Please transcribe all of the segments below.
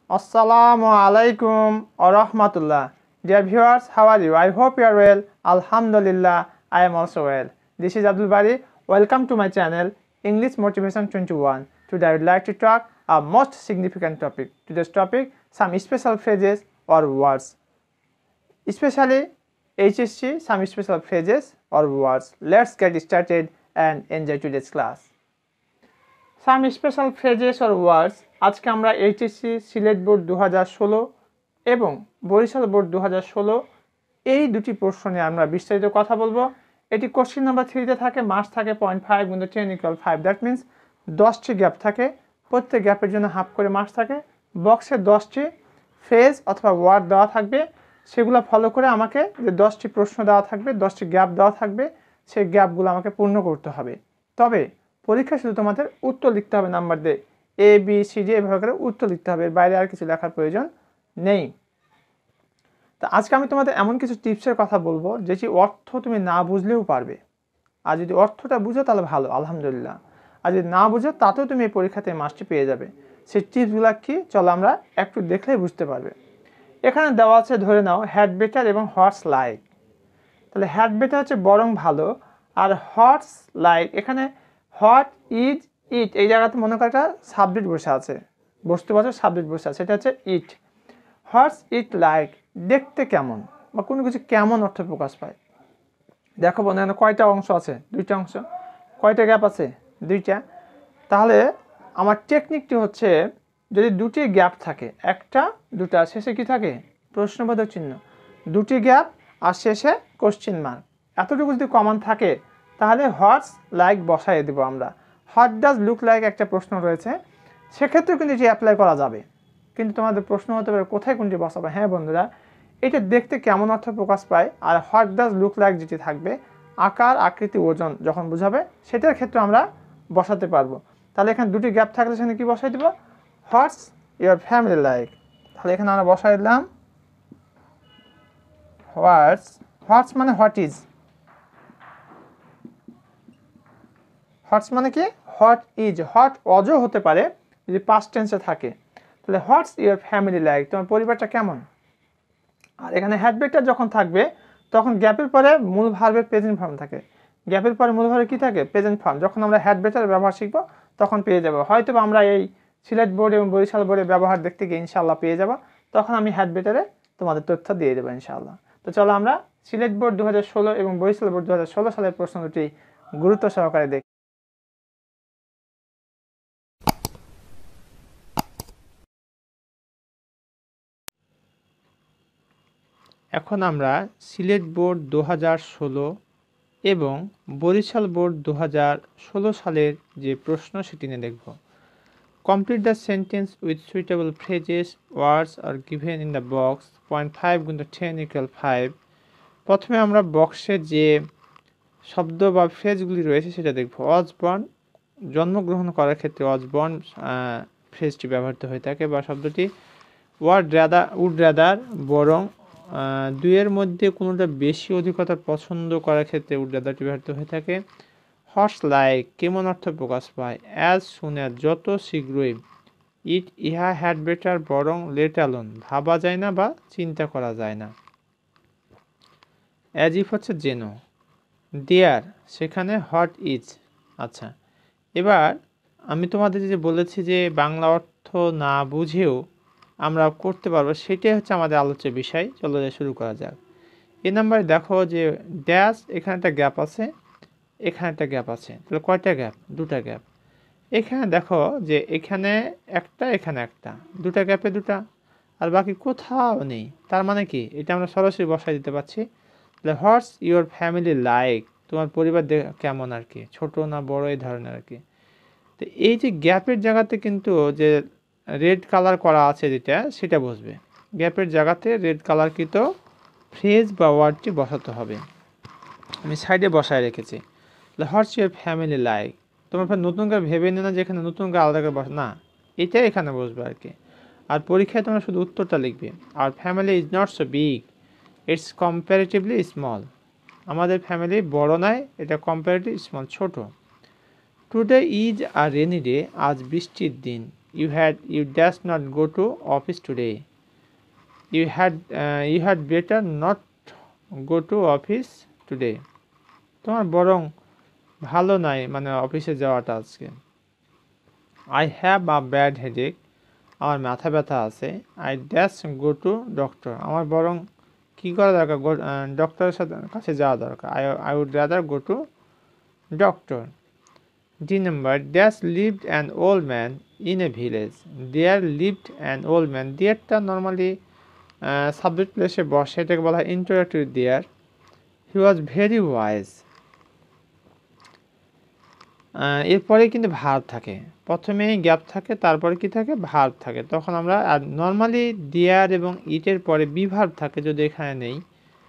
Assalamu alaikum wa rahmatullah. Dear viewers, how are you? I hope you are well. Alhamdulillah, I am also well. This is Abdul Bari. Welcome to my channel, English Motivation 21. Today I would like to talk a most significant topic. Today's topic, some special phrases or words. Especially HSC, some special phrases or words. Let's get started and enjoy today's class. Some special phrases or words. আজকে আমরা HSC Sylhet board 2016 এবং Barishal board 2016 এই দুটি প্রশ্ন নিয়ে আমরা বিস্তারিত কথা বলবো। এটি কোশ্চেন নাম্বার 3 তে থাকে, মার্কস থাকে 0.5 × 10 = 5, দ্যাট মিন্স 10টি গ্যাপ থাকে, প্রত্যেক গ্যাপের জন্য হাফ করে মার্কস থাকে। বক্সে 10টি ফ্রেজ অথবা ওয়ার্ড দেওয়া থাকবে, সেগুলো ফলো করে আমাকে যে 10টি প্রশ্ন দেওয়া থাকবে, 10টি গ্যাপ দেওয়া থাকবে, সেই গ্যাপগুলো আমাকে পূর্ণ করতে হবে। তবে পরীক্ষা শুধু তোমাদের উত্তর লিখতে হবে, নাম্বার দিয়ে এ বি সি ডি এভাবে করে উত্তর লিখতে হবে, এর বাইরে আর কিছু লেখার প্রয়োজন নেই। তো আজকে আমি তোমাদের এমন কিছু টিপসের কথা বলবো যেটি অর্থ তুমি না বুঝলেও পারবে। আর যদি অর্থটা বুঝো তাহলে ভালো, আলহামদুলিল্লাহ। আর যদি না বুঝো তাতেও তুমি এই পরীক্ষাতে মার্কসটি পেয়ে যাবে। সেই টিপসগুলো কি চলো আমরা একটু দেখলেই বুঝতে পারবে। এখানে দেওয়া আছে, ধরে নাও হ্যাড বেটার এবং হর্স লাইক। তাহলে হ্যাড বেটার হচ্ছে বরং ভালো, আর হর্স লাইক, এখানে হোয়াট ইজ ইট, এই জায়গাতে মনে করো একটা সাবজেক্ট বসে আছে, বস্তু বছর সাবজেক্ট বসে আছে, সেটা হচ্ছে ইট। হোয়াটস ইট লাইক, দেখতে কেমন বা কোনো কিছু কেমন অর্থ প্রকাশ পায়। দেখো বন্ধু, এখানে কয়টা অংশ আছে? 2টা অংশ। কয়টা গ্যাপ আছে? 2টা। তাহলে আমার টেকনিকটি হচ্ছে, যদি 2টি গ্যাপ থাকে, একটা দুটা, শেষে কি থাকে? প্রশ্নবোধক চিহ্ন। 2টি গ্যাপ আর শেষে কোশ্চেন মার্ক, এতটুকু যদি কমন থাকে তাহলে হোয়াটস লাইক বসাই দেবো আমরা। হোয়াট ডাজ লুক লাইক একটা প্রশ্ন রয়েছে, সেক্ষেত্রেও কিন্তু এটি অ্যাপ্লাই করা যাবে। কিন্তু তোমাদের প্রশ্ন হতে পারে কোথায় কোনটি বসাবে। হ্যাঁ বন্ধুরা, এটা দেখতে কেমন অর্থ প্রকাশ পায়, আর হোয়াট ডাজ লুক লাইক যেটি থাকবে, আকার আকৃতি ওজন যখন বোঝাবে, সেটার ক্ষেত্রে আমরা বসাতে পারবো। তাহলে এখানে 2টি গ্যাপ থাকলে সেখানে কি বসাই দেবো? What's your family like. তাহলে এখানে আমরা বসাই দিলাম হোয়াটস। হোয়াটস মানে হোয়াট ইজ। হোয়াটস মানে কি? What is. হোয়াট অজও হতে পারে যদি পাস্ট টেন্সে থাকে। তাহলে হোয়াটস ইউর ফ্যামিলি লাইক, তোমার পরিবারটা কেমন। আর এখানে হ্যাড বেটার যখন থাকবে তখন গ্যাপের পরে মূল ভার্বের প্রেজেন্ট ফর্ম থাকে। গ্যাপের পরে মূল ভার্বে কি থাকে? Present form. যখন আমরা হ্যাড বেটার ব্যবহার শিখবো তখন পেয়ে যাবো। হয়তো আমরা এই সিলেট বোর্ড এবং বরিশাল বোর্ডের ব্যবহার দেখতে গিয়ে ইনশাআল্লাহ পেয়ে যাবো, তখন আমি হ্যাড বেটারে তোমাদের তথ্য দিয়ে দেবো ইনশাআল্লাহ। তো চলো আমরা সিলেট বোর্ড 2016 এবং বরিশাল বোর্ড 2016 সালের প্রশ্ন দুটি গুরুত্ব সহকারে দেখি। এখন আমরা সিলেট বোর্ড 2016 এবং বরিশাল বোর্ড 2016 সালের যে প্রশ্ন সেটি নিয়ে দেখব। Complete the sentence with suitable phrases, words are given in the box, 0.5 × 10 = 5। প্রথমে আমরা বক্সে যে শব্দ বা ফ্রেজগুলি রয়েছে সেটা দেখব। অজবর্ন, জন্মগ্রহণ করার ক্ষেত্রে অজবর্ন ফ্রেজটি ব্যবহৃত হয়ে থাকে বা শব্দটি। উড রাদার, বরং, দুইয়ের মধ্যে কোনোটা বেশি অধিকতা পছন্দ করার ক্ষেত্রে উড রাদারটি ব্যবহৃত হয়ে থাকে। হর্স লাইক, কেমন অর্থ প্রকাশ পায়। অ্যাজ সুন অ্যাজ, যত শীঘ্রই। ইট, ইহা। হ্যাড বেটার, বরং। লেট অ্যালোন, ভাবা যায় না বা চিন্তা করা যায় না। অ্যাজ ইফ হচ্ছে যেন। দেয়ার, সেখানে। What is. আচ্ছা, এবার আমি তোমাদের যে বলেছি যে বাংলা অর্থ না বুঝেও আমরা করতে পারবো, সেটাই হচ্ছে আমাদের আলোচ্য বিষয়। চলো শুরু করা যাক। এই নাম্বারে দেখো যে ড্যাশ, এখানে একটা গ্যাপ আছে, এখানে একটা গ্যাপ আছে। তাহলে কয়টা গ্যাপ? 2টা গ্যাপ। এখানে দেখো যে এখানে একটা, এখানে একটা, 2টা গ্যাপে 2টা, আর বাকি কোথাও নেই। তার মানে কি? এটা আমরা সরাসরি বসাই দিতে পারছি। তাহলে হোয়াটস ইউর ফ্যামিলি লাইক, তোমার পরিবার কেমন আর কি, ছোট না বড়, এই ধরনের আর কি। তো এই যে গ্যাপের জায়গাতে কিন্তু যে রেড কালার করা আছে যেটা, সেটা বসবে। গ্যাপের জায়গাতে রেড কালারকৃত ফ্রেজ বা ওয়ার্ডটি বসাতে হবে। আমি সাইডে বসায় রেখেছি। হোয়াটস ইউর ফ্যামিলি লাইক, তোমার নতুন করে ভেবে নিও না যে এখানে নতুন করে আলাদা করে বসে, না, এটাই এখানে বসবে আর কি। আর পরীক্ষায় তোমরা শুধু উত্তরটা লিখবে। আর family is not so big, it's comparatively small. আমাদের ফ্যামিলি বড় নয়, এটা কম্পারেটিভ স্মল, ছোট। Today is a rainy day, আজ বৃষ্টির দিন। you does not go to office today. You had better not go to office today. তোমার বরং ভালো নাই মানে অফিসে যাওয়াটা আজকে। I have a bad headache. আমার মাথা ব্যথা আছে। I dash go to doctor. আমার বরং কি করা দরকার, ডক্টরের কাছে যাওয়া দরকার। I would rather go to doctor. D number, there lived an old man in a village. There lived an old man. Thereটা নর্মালি সাবজেক্ট প্লেসে বসে, এটাকে বলা হয় ইন্টারোগেটরি দেয়ার। হি ওয়াজ ভেরি ওয়াইজ। এরপরে কিন্তু ভার্ব থাকে, প্রথমেই গ্যাপ থাকে, তারপরে কি থাকে, ভার্ব থাকে। তখন আমরা নর্মালি দেয়ার এবং ইটের পরে বি ভার্ব থাকে, যদি এখানে নেই,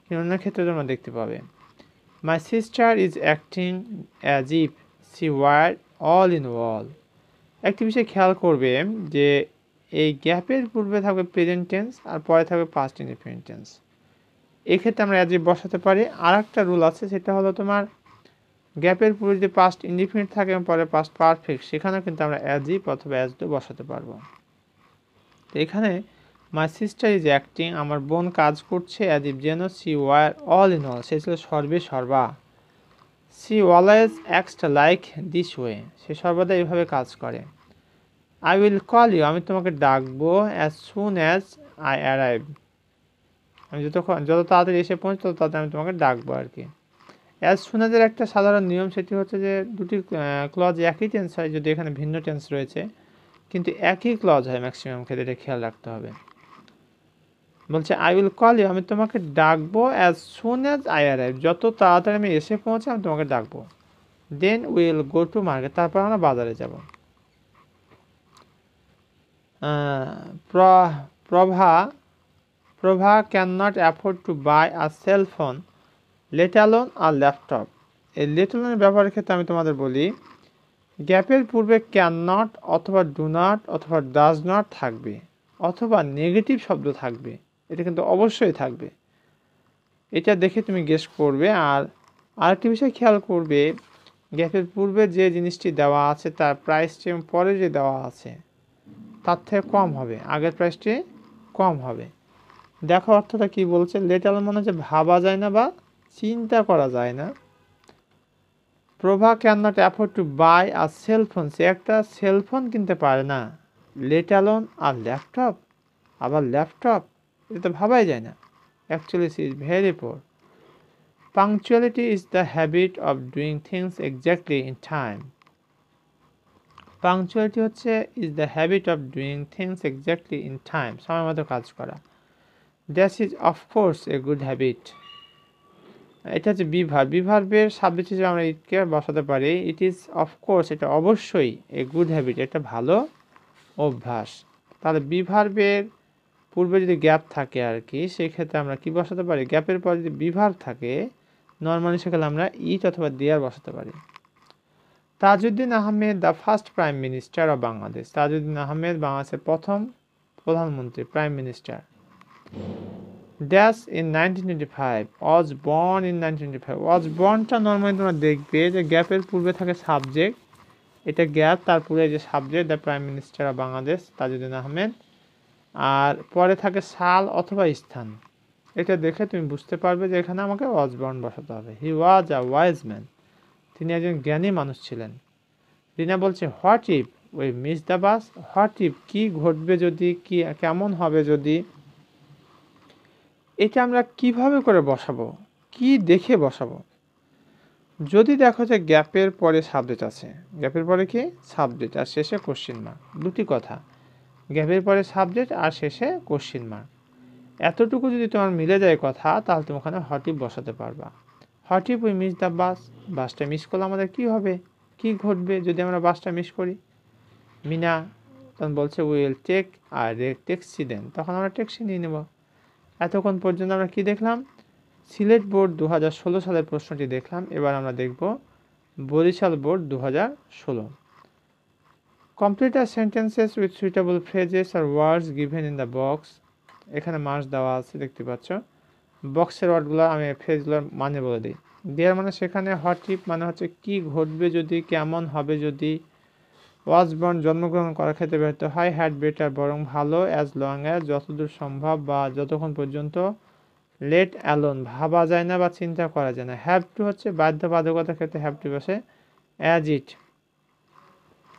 কিন্তু অন্য ক্ষেত্রে তোমরা দেখতে পাবে। My sister is acting as if she were all in all. একটি বিষয় খেয়াল করবে যে এই গ্যাপের পূর্বে থাকবে প্রেজেন্ট টেন্স আর পরে থাকবে পাস্ট ইনডিফিনিট টেন্স। এক্ষেত্রে আমরা অ্যাজ ইফ বসাতে পারি। আর একটা রুল আছে, সেটা হলো তোমার গ্যাপের পূর্বে যদি পাস্ট ইনডিফিনিট থাকে এবং পরে পাস্ট পারফেক্ট, সেখানেও কিন্তু আমরা অ্যাজ ইফ অথবা অ্যাজ ডু বসাতে পারবো। তো এখানে মাই সিস্টার ইজ অ্যাক্টিং, আমার বোন কাজ করছে, অ্যাজ ইফ যেন she were all in all, সে ছিল সর্বে সর্বা। She always acts like this way, সে সর্বদা এইভাবে কাজ করে। আই উইল কল ইউ, আমি তোমাকে ডাকবো, as soon as I arrive, আমি যত তাড়াতাড়ি এসে পৌঁছ তত তাড়াতাড়ি আমি তোমাকে ডাকবো আর কি। অ্যাজ সুন অ্যাজের একটা সাধারণ নিয়ম, সেটি হচ্ছে যে দুটি ক্লজ একই টেন্স হয়, যদি এখানে ভিন্ন টেন্স রয়েছে, কিন্তু একই ক্লজ হয় ম্যাক্সিমাম ক্ষেত্রে, এটা খেয়াল রাখতে হবে। বলছে আই উইল কল ইউ, আমি তোমাকে ডাকবো, as soon as I arrive, যত তাড়াতাড়ি আমি এসে পৌঁছে আমি তোমাকে ডাকবো। Then will go to market, তারপর আমরা বাজারে যাব। Prabha can not afford to buy a cell phone let alone আর ল্যাপটপ। এই লেট অ্যালোনের ব্যবহারের ক্ষেত্রে আমি তোমাদের বলি, গ্যাপের পূর্বে ক্যান নট অথবা ডু নট অথবা ডাজ নট থাকবে, অথবা নেগেটিভ শব্দ থাকবে, এটা কিন্তু অবশ্যই থাকবে। এটা দেখে তুমি গেস করবে। আর আরেকটি বিষয় খেয়াল করবে, গ্যাপের পূর্বে যে জিনিসটি দেওয়া আছে তার প্রাইসটি পরে যে দেওয়া আছে তার থেকে কম হবে, আগের প্রাইসটি কম হবে। দেখো অর্থটা কি বলছে, লেট অ্যালোন মানে হচ্ছে ভাবা যায় না বা চিন্তা করা যায় না। Prabha can not afford to buy আর সেলফোন, সে একটা সেলফোন কিনতে পারে না। লেট অ্যালোন আর ল্যাপটপ, আবার ল্যাপটপ, এটা তো ভাবাই যায় না। Actually she is very poor. Punctuality is the habit of doing things exactly in time. Punctuality হচ্ছে is the habit of doing things exactly in time, সময় মতো কাজ করা। That is of course a good habit, এটা হচ্ছে বিভার্বের subject হিসেবে আমরা ইটকে বসাতে পারি। ইট ইজ অফকোর্স, এটা অবশ্যই, এ গুড হ্যাবিট, এটা ভালো অভ্যাস। তাহলে বিভার্বের পূর্বে যদি গ্যাপ থাকে আর কি, সেই ক্ষেত্রে আমরা কি বসাতে পারি, গ্যাপের পর যদি বিভার্ব থাকে নর্মালি সেখানে আমরা ইট অথবা দেয়ার বসাতে পারি। Tajuddin Ahmed the first prime minister of Bangladesh. Tajuddin Ahmed বাংলাদেশের প্রথম প্রধানমন্ত্রী, prime minister. Dash in 1925, was born in 1925। Was বর্নটা নর্মালি তোমরা দেখবে যে গ্যাপের পূর্বে থাকে সাবজেক্ট, এটা গ্যাপ, তারপরে যে subject the prime minister of Bangladesh Tajuddin Ahmed, আর পরে থাকে সাল অথবা স্থান। এটা দেখে তুমি বুঝতে পারবে যে এখানে আমাকে ওয়াজ বর্ন বসাতে হবে। হি ওয়াজ আ ওয়াইজ ম্যান, তিনি একজন জ্ঞানী মানুষ ছিলেন। রিনা বলছে what if we miss the bus. What if, কি ঘটবে যদি, কি কেমন হবে যদি। এটা আমরা কিভাবে করে বসাবো, কি দেখে বসাবো। যদি দেখো যে গ্যাপের পরে সাবজেক্ট আছে, গ্যাপের পরে কি সাবজেক্ট আর শেষে কোশ্চেন মার্ক, দুটি কথা, গ্যাপের পরে সাবজেক্ট আর শেষে কোশ্চেন মার্ক, এতটুকু যদি তোমার মিলে যায় কথা, তাহলে তুমি ওখানে হোয়াট ইফ বসাতে পারবা। What if we miss the bus, বাসটা মিস করলে আমাদের কি হবে, কি ঘটবে যদি আমরা বাসটা মিস করি। মিনা তখন বলছে উইল টেক আর ট্যাক্সি, দেন তখন আমরা ট্যাক্সি নিয়ে নেব। এতক্ষণ পর্যন্ত আমরা কি দেখলাম, সিলেট বোর্ড 2016 সালের প্রশ্নটি দেখলাম। এবার আমরা দেখব বরিশাল বোর্ড 2016। কমপ্লিট আর sentences with suitable phrases or words given in the box. এখানে মার্কস দেওয়া আছে দেখতে পাচ্ছ। বক্সের ওয়ার্ডগুলো আমি ফ্রেজগুলোর মানে বলে দিই। দেয়ার মানে সেখানে হোয়াট ইফ মানে হচ্ছে কি ঘটবে যদি, কেমন হবে যদি, ওয়াজ বর্ন জন্মগ্রহণ করার ক্ষেত্রে ব্যর্থ হয়, হ্যাড বেটার বরং ভালো, অ্যাজ লং অ্যাজ যতদূর সম্ভব বা যতক্ষণ পর্যন্ত, লেট অ্যালোন ভাবা যায় না বা চিন্তা করা যায় না, হ্যাভ টু হচ্ছে বাধ্যবাধকতার ক্ষেত্রে হ্যাভ টু বসে, অ্যাজ ইট,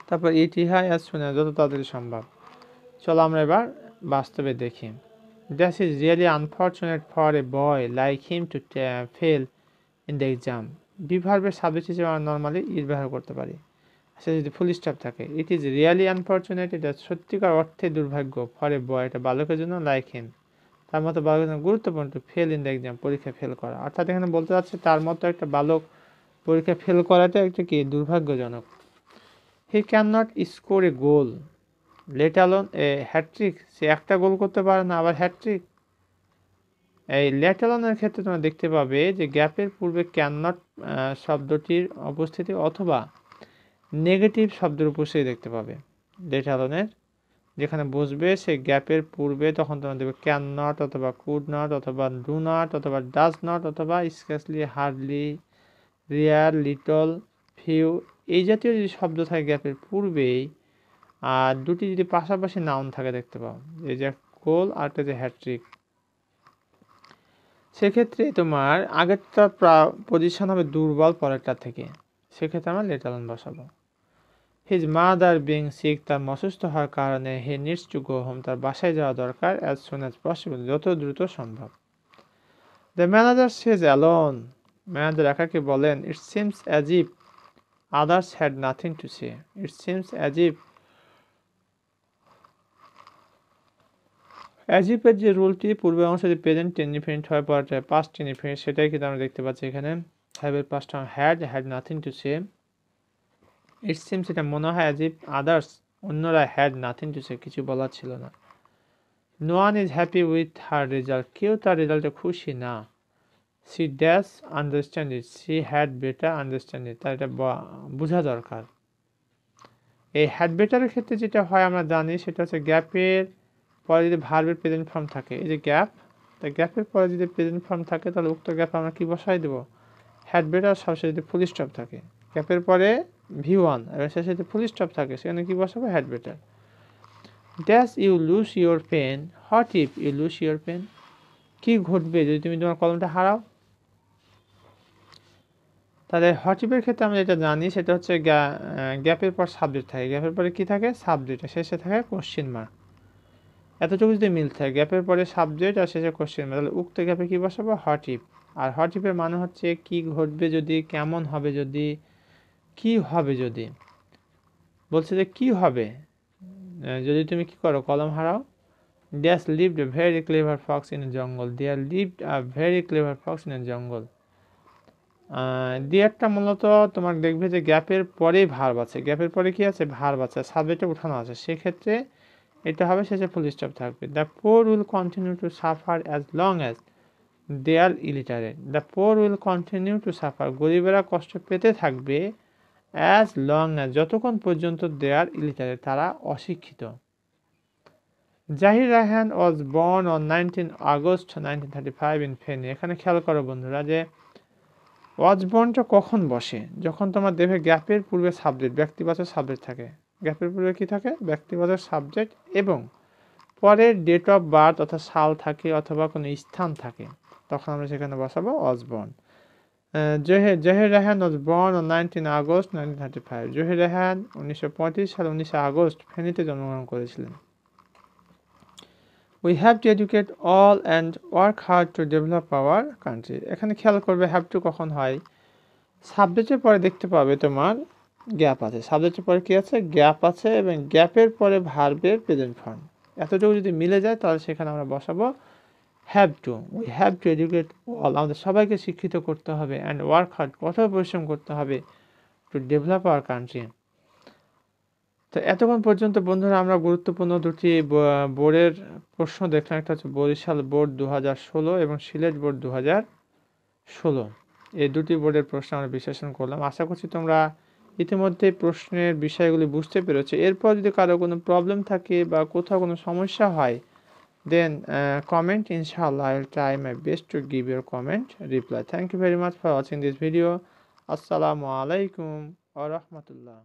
তারপর ইট ইহা, অ্যাজ সুন অ্যাজ যত তাড়াতাড়ি সম্ভব। চলো আমরা এবার বাস্তবে দেখি। That is really unfortunate for a boy like him to fail in the exam. Be ভার্বের সাবজেক্ট হিসেবে আমরা নর্মালি ইট ব্যবহার করতে পারি, সে যদি ফুল স্টপ থাকে। ইট ইজ রিয়েলি আনফর্চুনেট, এটা সত্যিকার অর্থে দুর্ভাগ্য, ফর এ বয় এটা বালকের জন্য, লাইক হিম তার মতো বালকের জন্য গুরুত্বপূর্ণ to fail in the exam পরীক্ষায় ফেল করা। অর্থাৎ এখানে বলতে চাচ্ছে তার মতো একটা বালক পরীক্ষায় ফেল করাটা একটা কি দুর্ভাগ্যজনক। He can not score a goal let alone a hat trick, সে একটা গোল করতে পারে না আবার হ্যাট্রিক। এই লেট অ্যালোনের ক্ষেত্রে তোমরা দেখতে পাবে যে গ্যাপের পূর্বে ক্যান নট শব্দটির উপস্থিতি অথবা নেগেটিভ শব্দের উপস্থিতি দেখতে পাবে। লেট অ্যালোনের যেখানে বসবে সে গ্যাপের পূর্বে তখন তোমরা দেখবে ক্যান নট অথবা কুড নট অথবা ডু নট অথবা ডাজ নট অথবা স্কেসলি, হার্ডলি, রিয়ার, লিটল, ফিউ এই জাতীয় যদি শব্দ থাকে গ্যাপের পূর্বেই, আর দুটি যদি পাশাপাশি নাউন থাকে দেখতে পাও, এই যে গোল আর একটা যে হ্যাট্রিক, সেক্ষেত্রে তোমার আগেরটা পজিশন হবে দুর্বল পরেরটা থেকে, সেক্ষেত্রে আমরা লেট অ্যালোন বসাবো। হিজ মাদার বিং সিক, তার অসুস্থ হওয়ার কারণে হি নিডস টু গো হোম, তার বাসায় যাওয়া দরকার, অ্যাজ সুন অ্যাজ পসিবল যত দ্রুত সম্ভব। The manager says alone, manager একাকে বলেন, it seems as if others had nothing to say, it seems as if, as ইফের যে রুলটি পূর্বের অংশ যদি প্রেজেন্ট ইনডিফিনিট হয় পরে পাস্ট ইনডিফিনিট, সেটাই কিন্তু আমরা দেখতে পাচ্ছি এখানে। হ্যাভের past had nothing to say. It seems এটা মনে হয়, অ্যাজ ইফ আদার্স অন্যরা হ্যাড নাথিং টু সে কিছু বলার ছিল না। No one is happy with her result, কেউ তার রেজাল্টে খুশি না। She dash understand it, she had better understand it, তার এটা বোঝা দরকার। এই হ্যাড বেটারের ক্ষেত্রে যেটা হয় আমরা জানি সেটা হচ্ছে গ্যাপের পরে যদি ভার্বের প্রেজেন্ট ফর্ম থাকে, এই যে গ্যাপ, তা গ্যাপের পরে যদি প্রেজেন্ট ফর্ম থাকে তাহলে উক্ত গ্যাপে আমরা কি বসাই দেবো, হ্যাড বেটার, সবশেষে যদি ফুল স্টপ থাকে, গ্যাপের পরে V1 এবং শেষে যদি ফুল স্টপ থাকে সেখানে কি বসাবো, had better. Dash you lose your pen, what if you lose your pen, কি ঘটবে যদি তুমি তোমার কলমটা হারাও। তাহলে হোয়াট ইফের ক্ষেত্রে আমরা যেটা জানি সেটা হচ্ছে গ্যাপের পর সাবজেক্ট থাকে, গ্যাপের পরে কি থাকে, সাবজেক্ট, শেষে থাকে কোশ্চেন মার্ক। এতটুকু যদি মিল থাকে, গ্যাপের পরে সাবজেক্ট আর শেষে কোশ্চেন মার্ক, তাহলে উক্ত গ্যাপে কি বসাবো, হোয়াট ইফ। আর হোয়াট ইফের মানে হচ্ছে কি ঘটবে যদি, কেমন হবে যদি, কি হবে যদি। বলছে যে কি হবে যদি তুমি কি করো, কলম হারাও। Dash lived a very clever fox in a jungle, there lived a very clever fox in a jungle. দেয়ারটা মূলত তোমার দেখবে যে গ্যাপের পরেই ভার্ব আছে, গ্যাপের পরে কি আছে, ভার্ব আছে, সাবজেক্টে উঠানো আছে, সেক্ষেত্রে এটা হবে শেষে ফুল স্টপ থাকবে। The poor will continue to suffer as long as they are illiterate, the poor will continue to suffer, গরিবেরা কষ্ট পেতে থাকবে, অ্যাজ লং অ্যাজ যতক্ষণ পর্যন্ত দে আর ইলিটারেট তারা অশিক্ষিত। Zahir Raihan was born on 19 August 1935 in Feni. এখানে খেয়াল করো বন্ধুরা যে ওয়াজ বর্নটা কখন বসে, যখন তোমার দেখবে গ্যাপের পূর্বে সাবজেক্ট, ব্যক্তিবাচক সাবজেক্ট থাকে, গ্যাপের পূর্বে কি থাকে, ব্যক্তিবাচক সাবজেক্ট, এবং পরে ডেট অফ বার্থ অর্থাৎ সাল থাকে অথবা কোনো স্থান থাকে, তখন আমরা সেখানে বসাবো was born. Zahir Raihan was born on 19 August 1935, Zahir Raihan 1935 সালে 19 আগস্ট ফেনীতে জন্মগ্রহণ করেছিলেন। We have to educate all and work hard to develop our country. এখানে খেয়াল করবে হ্যাভ টু কখন হয়, সাবজেক্টের পরে দেখতে পাবে তোমার গ্যাপ আছে, সাবজেক্টের পরে কি আছে, গ্যাপ আছে, এবং গ্যাপের পরে ভার্বের প্রেজেন্ট ফর্ম, এতটুকু যদি মিলে যায় তাহলে সেখানে আমরা বসাবো have to. We have to educate all, আমাদের সবাইকে শিক্ষিত করতে হবে, অ্যান্ড ওয়ার্ক হার্ড কঠোর পরিশ্রম করতে হবে, টু ডেভেলপ আওয়ার কান্ট্রি। তো এতক্ষণ পর্যন্ত বন্ধুরা আমরা গুরুত্বপূর্ণ দুটি বোর্ডের প্রশ্ন দেখলাম, একটা হচ্ছে বরিশাল বোর্ড 2016 এবং সিলেট বোর্ড 2016, এই দুটি বোর্ডের প্রশ্ন আমরা বিশ্লেষণ করলাম। আশা করছি তোমরা ইতিমধ্যে প্রশ্নের বিষয়গুলি বুঝতে পেরেছো। এরপর যদি কারো কোনো প্রবলেম থাকে বা কোথাও কোনো সমস্যা হয়, দেন কমেন্ট, ইনশাআল্লাহ I will try my best to give your comment reply. Thank you very much for watching this video. Assalamu alaikum wa rahmatullah.